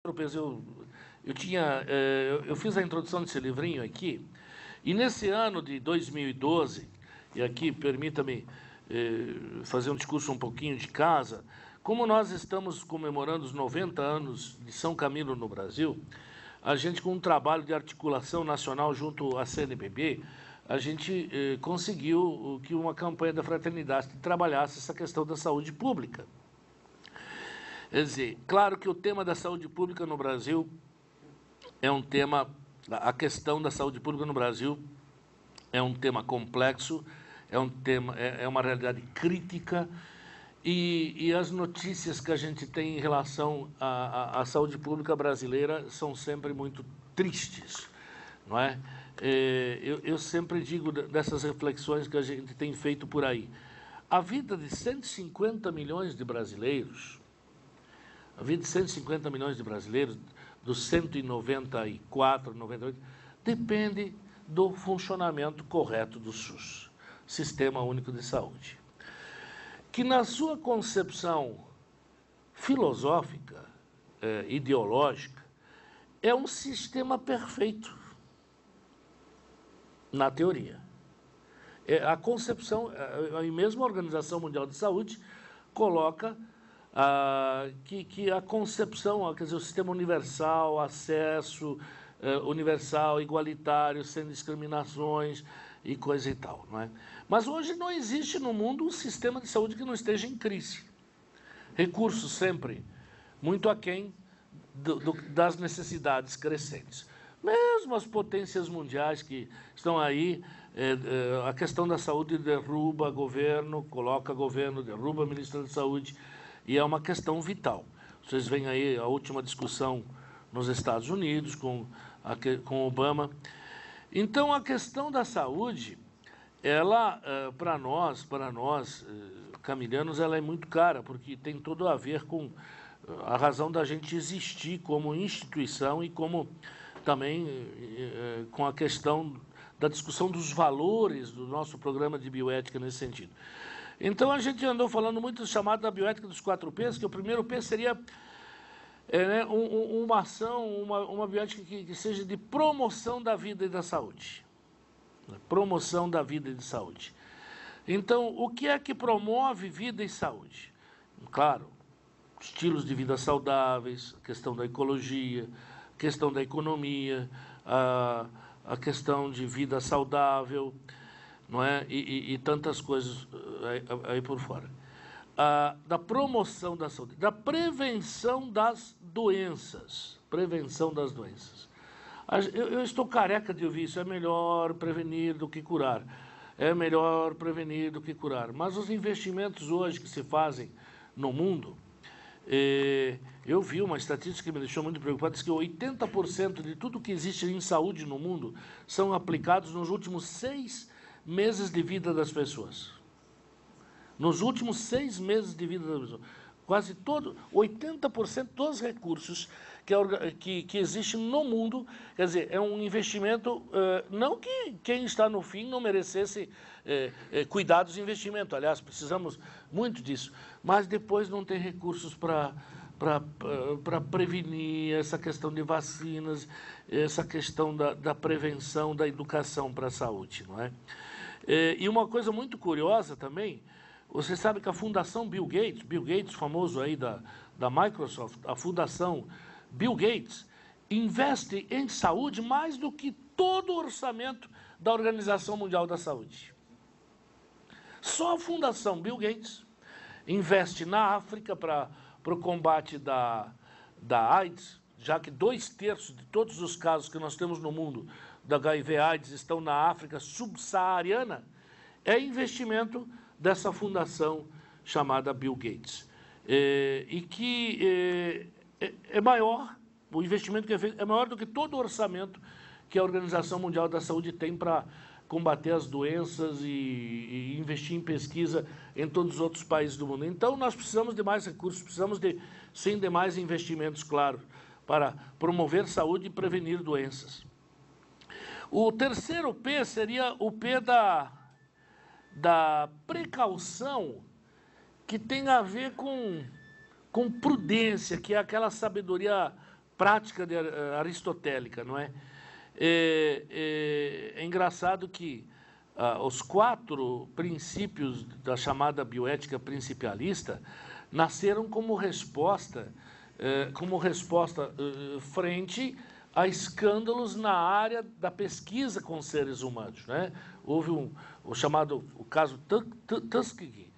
Eu fiz a introdução desse livrinho aqui, e nesse ano de 2012, e aqui permita-me fazer um discurso um pouquinho de casa, como nós estamos comemorando os 90 anos de São Camilo no Brasil, a gente, com um trabalho de articulação nacional junto à CNBB, a gente conseguiu que uma campanha da fraternidade trabalhasse essa questão da saúde pública. Quer dizer, claro que o tema da saúde pública no Brasil é um tema, a questão da saúde pública no Brasil é um tema complexo, é uma realidade crítica, e as notícias que a gente tem em relação à saúde pública brasileira são sempre muito tristes, não é? Eu sempre digo dessas reflexões que a gente tem feito por aí. A vida de 150 milhões de brasileiros, dos 194, 98, depende do funcionamento correto do SUS, Sistema Único de Saúde, que na sua concepção filosófica, ideológica, é um sistema perfeito, na teoria. A concepção, e mesmo a Organização Mundial de Saúde coloca que a concepção, quer dizer, o sistema universal, acesso universal, igualitário, sem discriminações e coisa e tal, não é? Mas hoje não existe no mundo um sistema de saúde que não esteja em crise. Recursos sempre muito aquém das necessidades crescentes. Mesmo as potências mundiais que estão aí, a questão da saúde derruba governo, coloca governo, derruba ministro da Saúde, e é uma questão vital. Vocês veem aí a última discussão nos Estados Unidos com Obama. Então, a questão da saúde, ela, para nós, camilianos, ela é muito cara, porque tem tudo a ver com a razão da gente existir como instituição e como também com a questão da discussão dos valores do nosso programa de bioética nesse sentido. Então, a gente andou falando muito chamado da bioética dos 4 P's, que o primeiro P seria uma ação, uma bioética que seja de promoção da vida e da saúde. Promoção da vida e de saúde. Então, o que é que promove vida e saúde? Claro, estilos de vida saudáveis, a questão da ecologia, a questão da economia, a questão de vida saudável, não é? E tantas coisas aí por fora. Da promoção da saúde, da prevenção das doenças. Prevenção das doenças. Eu estou careca de ouvir isso, é melhor prevenir do que curar. É melhor prevenir do que curar. Mas os investimentos hoje que se fazem no mundo, eu vi uma estatística que me deixou muito preocupado, diz que 80% de tudo que existe em saúde no mundo são aplicados nos últimos 6 meses de vida das pessoas. Nos últimos 6 meses de vida das pessoas. Quase 80% dos recursos que existem no mundo, quer dizer, é um investimento, não que quem está no fim não merecesse cuidados de investimento, aliás, precisamos muito disso, mas depois não tem recursos para prevenir essa questão de vacinas, essa questão da prevenção, da educação para a saúde, não é? E uma coisa muito curiosa também, você sabe que a Fundação Bill Gates, famoso aí da Microsoft, a Fundação Bill Gates, investe em saúde mais do que todo o orçamento da Organização Mundial da Saúde. Só a Fundação Bill Gates investe na África para o combate da AIDS, já que 2/3 de todos os casos que nós temos no mundo da HIV/AIDS estão na África subsaariana, é investimento dessa fundação chamada Bill Gates. E que é maior, o investimento que é feito é maior do que todo o orçamento que a Organização Mundial da Saúde tem para combater as doenças e investir em pesquisa em todos os outros países do mundo. Então, nós precisamos de mais recursos, precisamos sim de mais investimentos, claro, para promover saúde e prevenir doenças. O terceiro P seria o P da precaução, que tem a ver com prudência, que é aquela sabedoria prática aristotélica, não é? É engraçado que os 4 princípios da chamada bioética principialista nasceram como resposta frente a escândalos na área da pesquisa com seres humanos, né? Houve o caso Tuskegee,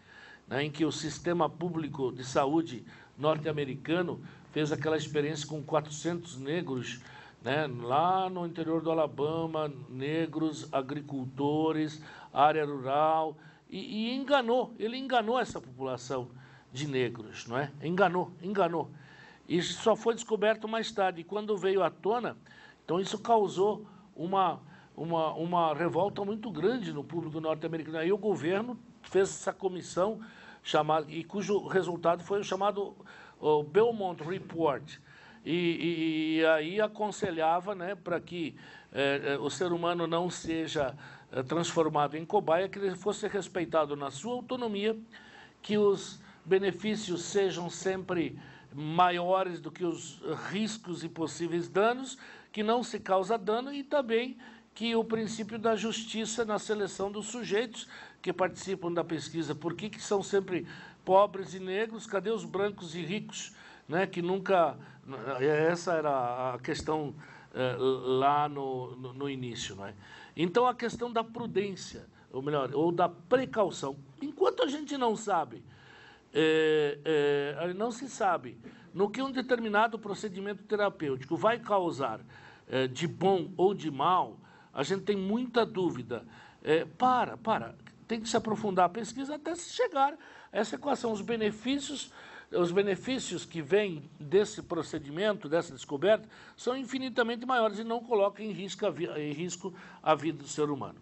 né, em que o sistema público de saúde norte-americano fez aquela experiência com 400 negros, né, lá no interior do Alabama, negros, agricultores, área rural, e ele enganou essa população de negros, não é? Enganou. E só foi descoberto mais tarde. E quando veio à tona, então isso causou uma revolta muito grande no público norte-americano. Aí o governo fez essa comissão chamada, e cujo resultado foi o chamado Belmont Report. E aí aconselhava, né, para que o ser humano não seja transformado em cobaia, que ele fosse respeitado na sua autonomia, que os benefícios sejam sempre maiores do que os riscos e possíveis danos, que não se causa dano, e também que o princípio da justiça na seleção dos sujeitos que participam da pesquisa. Por que são sempre pobres e negros? Cadê os brancos e ricos? Né, que nunca... Essa era a questão lá no início. Não é? Então, a questão da prudência, ou melhor, ou da precaução. Enquanto a gente não sabe, não se sabe no que um determinado procedimento terapêutico vai causar de bom ou de mal, a gente tem muita dúvida. Tem que se aprofundar a pesquisa até se chegar a essa equação. Os benefícios que vêm desse procedimento, dessa descoberta, são infinitamente maiores e não colocam em risco a vida do ser humano.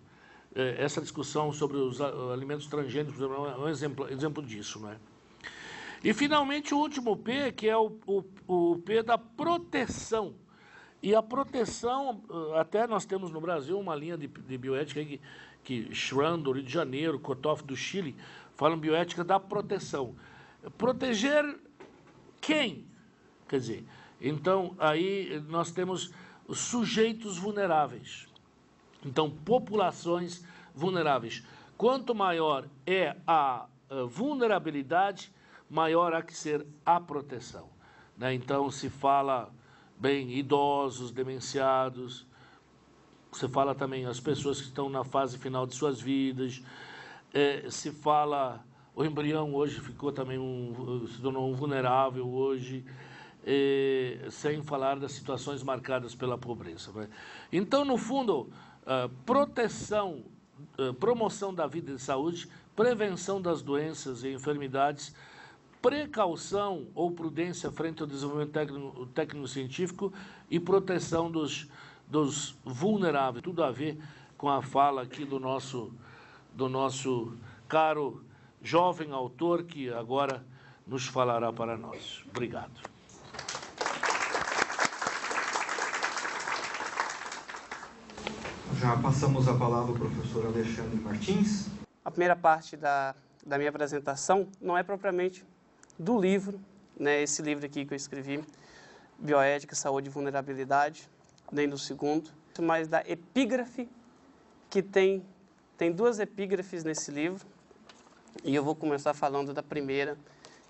Essa discussão sobre os alimentos transgênicos é um exemplo disso, não é? E, finalmente, o último P, que é o P da proteção. E a proteção, até nós temos no Brasil uma linha de bioética que Schramm, do Rio de Janeiro, Kotoff, do Chile, falam bioética da proteção. Proteger quem? Quer dizer, então, aí nós temos os sujeitos vulneráveis. Então, populações vulneráveis. Quanto maior é a vulnerabilidade, maior há que ser a proteção. Né? Então, se fala, bem, idosos, demenciados, se fala também as pessoas que estão na fase final de suas vidas, se fala, o embrião hoje ficou também se tornou um vulnerável hoje, sem falar das situações marcadas pela pobreza. Né? Então, no fundo, promoção da vida e saúde, prevenção das doenças e enfermidades, precaução ou prudência frente ao desenvolvimento técnico-científico e proteção dos vulneráveis. Tudo a ver com a fala aqui do nosso caro jovem autor, que agora nos falará para nós. Obrigado. Já passamos a palavra ao professor Alexandre Martins. A primeira parte da minha apresentação não é propriamente do livro, né, esse livro aqui que eu escrevi, Bioética, Saúde e Vulnerabilidade, nem do segundo, mas da epígrafe, que tem 2 epígrafes nesse livro, e eu vou começar falando da primeira,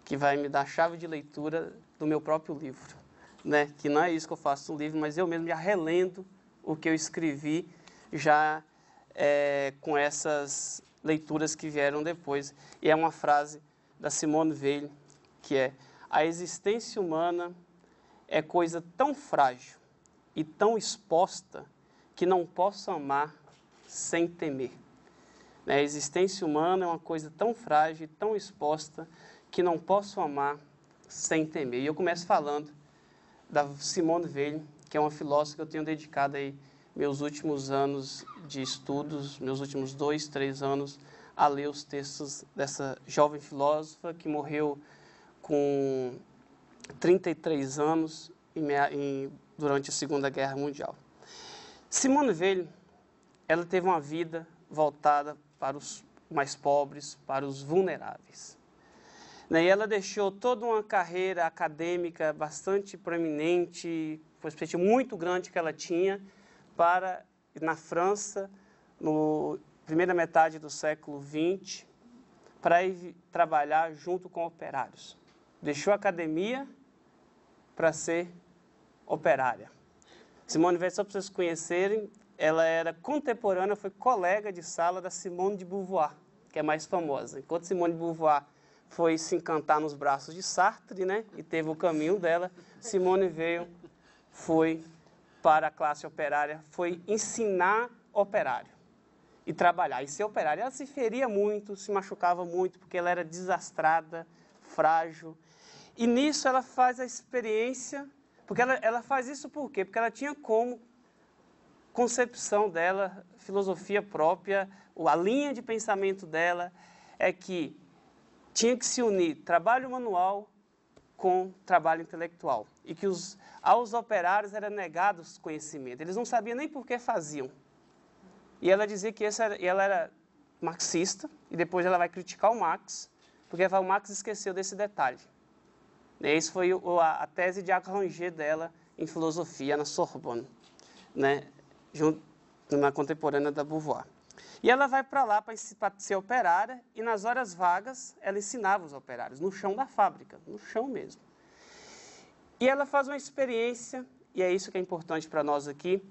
que vai me dar a chave de leitura do meu próprio livro, né, que não é isso que eu faço no livro, mas eu mesmo já relendo o que eu escrevi, já com essas leituras que vieram depois, e é uma frase da Simone Weil, que é: a existência humana é coisa tão frágil e tão exposta que não posso amar sem temer. A existência humana é uma coisa tão frágil e tão exposta que não posso amar sem temer. E eu começo falando da Simone Weil, que é uma filósofa que eu tenho dedicado aí meus últimos anos de estudos, meus últimos 2, 3 anos, a ler os textos dessa jovem filósofa que morreu com 33 anos durante a Segunda Guerra Mundial. Simone Weil, ela teve uma vida voltada para os mais pobres, para os vulneráveis. né? E ela deixou toda uma carreira acadêmica bastante proeminente, uma perspectiva muito grande que ela tinha para, na França, na primeira metade do século XX, para ir trabalhar junto com operários. Deixou a academia para ser operária. Simone Weil, só para vocês conhecerem, ela era contemporânea, foi colega de sala da Simone de Beauvoir, que é mais famosa. Enquanto Simone de Beauvoir foi se encantar nos braços de Sartre, né, e teve o caminho dela, Simone Weil foi para a classe operária, foi ensinar operário e trabalhar. E ser operária, ela se feria muito, se machucava muito, porque ela era desastrada, frágil. E nisso ela faz a experiência, porque ela faz isso por quê? Porque ela tinha como concepção dela, filosofia própria, a linha de pensamento dela é que tinha que se unir trabalho manual com trabalho intelectual. E que aos operários era negado esse conhecimento. Eles não sabiam nem por que faziam. E ela dizia que ela era marxista, e depois ela vai criticar o Marx, porque o Marx esqueceu desse detalhe. E essa foi a tese de Arranger dela em filosofia na Sorbonne, né? Na contemporânea da Beauvoir. E ela vai para lá para ser operária, e nas horas vagas ela ensinava os operários, no chão da fábrica, no chão mesmo. E ela faz uma experiência, e é isso que é importante para nós aqui,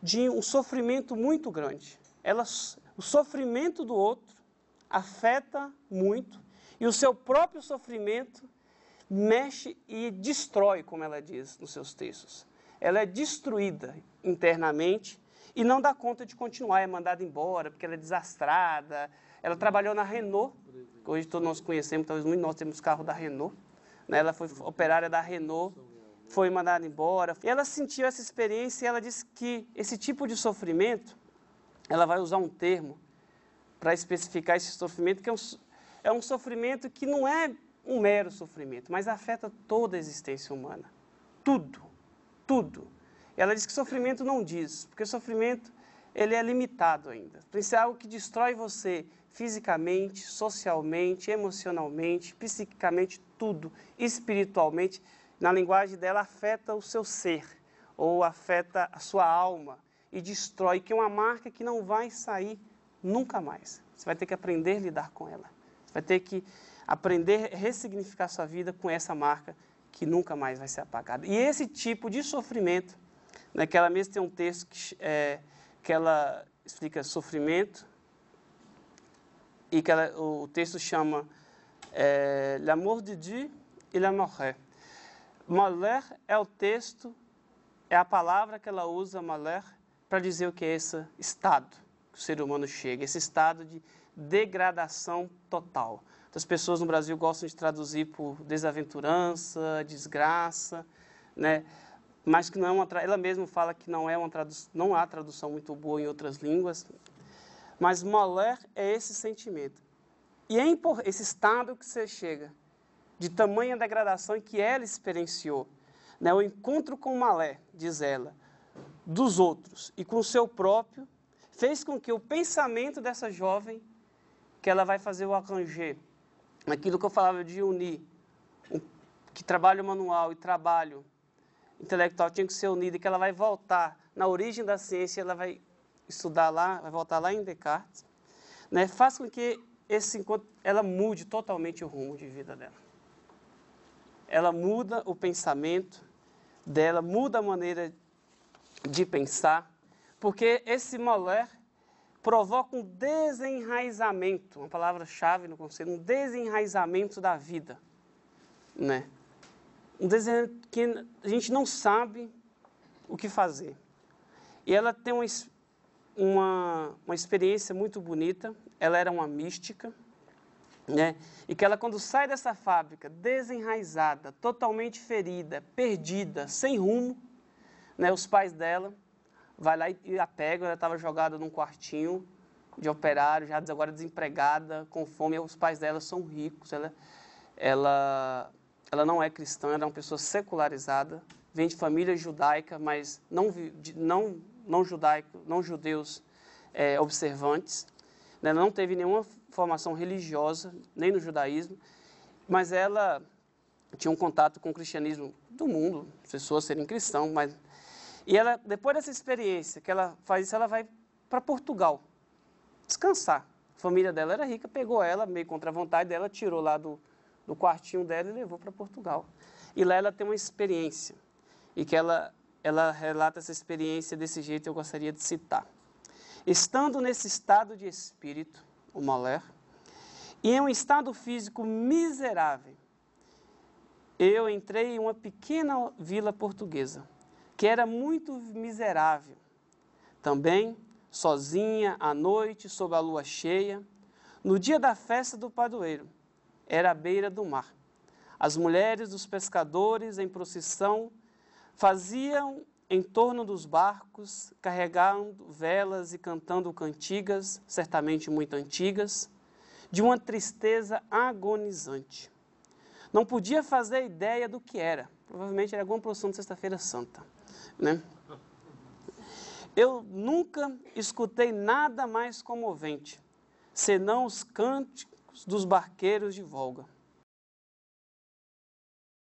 de um sofrimento muito grande. O sofrimento do outro afeta muito, e o seu próprio sofrimento mexe e destrói, como ela diz nos seus textos. Ela é destruída internamente e não dá conta de continuar, é mandada embora, porque ela é desastrada. Ela trabalhou na Renault, que hoje todos nós conhecemos, talvez muitos de nós temos carro da Renault, né? Ela foi operária da Renault, foi mandada embora. E ela sentiu essa experiência e ela disse que esse tipo de sofrimento, ela vai usar um termo para especificar esse sofrimento, que é um sofrimento que não é um mero sofrimento, mas afeta toda a existência humana. Tudo, tudo. Ela diz que sofrimento não diz, porque o sofrimento ele é limitado ainda. Isso é algo que destrói você fisicamente, socialmente, emocionalmente, psiquicamente, tudo, espiritualmente. Na linguagem dela, afeta o seu ser, ou afeta a sua alma, e destrói, que é uma marca que não vai sair nunca mais. Você vai ter que aprender a lidar com ela. Você vai ter que aprender a ressignificar sua vida com essa marca que nunca mais vai ser apagada. E esse tipo de sofrimento, né, que ela mesma tem um texto que ela explica sofrimento, e que o texto chama L'amour de Dieu et la malheur. Malheur é o texto, é a palavra que ela usa, malheur, para dizer o que é esse estado que o ser humano chega, esse estado de degradação total. As pessoas no Brasil gostam de traduzir por desaventurança, desgraça, né? Mas que não é ela mesma fala que não há tradução muito boa em outras línguas. Mas malheur é esse sentimento. E é esse estado que você chega, de tamanha degradação que ela experienciou, né? O encontro com o malheur, diz ela, dos outros e com o seu próprio, fez com que o pensamento dessa jovem, que ela vai fazer o arranger, aquilo que eu falava de unir, que trabalho manual e trabalho intelectual tinha que ser unido, e que ela vai voltar na origem da ciência, ela vai estudar lá, vai voltar lá em Descartes, né? Faz com que esse encontro, ela mude totalmente o rumo de vida dela. Ela muda o pensamento dela, muda a maneira de pensar, porque esse malheur provoca um desenraizamento, uma palavra-chave no conceito, um desenraizamento da vida, né? Um desenraizamento que a gente não sabe o que fazer. E ela tem uma experiência muito bonita, ela era uma mística, né? E que ela, quando sai dessa fábrica, desenraizada, totalmente ferida, perdida, sem rumo, né? Os pais dela vai lá e a pegam, ela estava jogada num quartinho de operário, já agora desempregada, com fome. Os pais dela são ricos, ela não é cristã, ela é uma pessoa secularizada, vem de família judaica, mas não judeus observantes, né? Não teve nenhuma formação religiosa, nem no judaísmo, mas ela tinha um contato com o cristianismo do mundo, pessoas serem cristãos, mas... E ela, depois dessa experiência que ela faz isso, ela vai para Portugal descansar. A família dela era rica, pegou ela, meio contra a vontade dela, tirou lá do quartinho dela e levou para Portugal. E lá ela tem uma experiência, e que ela relata essa experiência desse jeito, eu gostaria de citar. Estando nesse estado de espírito, o mulher, e em um estado físico miserável, eu entrei em uma pequena vila portuguesa, que era muito miserável. Também, sozinha, à noite, sob a lua cheia, no dia da festa do padroeiro, era à beira do mar. As mulheres dos pescadores, em procissão, faziam em torno dos barcos, carregando velas e cantando cantigas, certamente muito antigas, de uma tristeza agonizante. Não podia fazer ideia do que era. Provavelmente era alguma procissão de Sexta-feira Santa, né? Eu nunca escutei nada mais comovente, senão os cânticos dos barqueiros de Volga.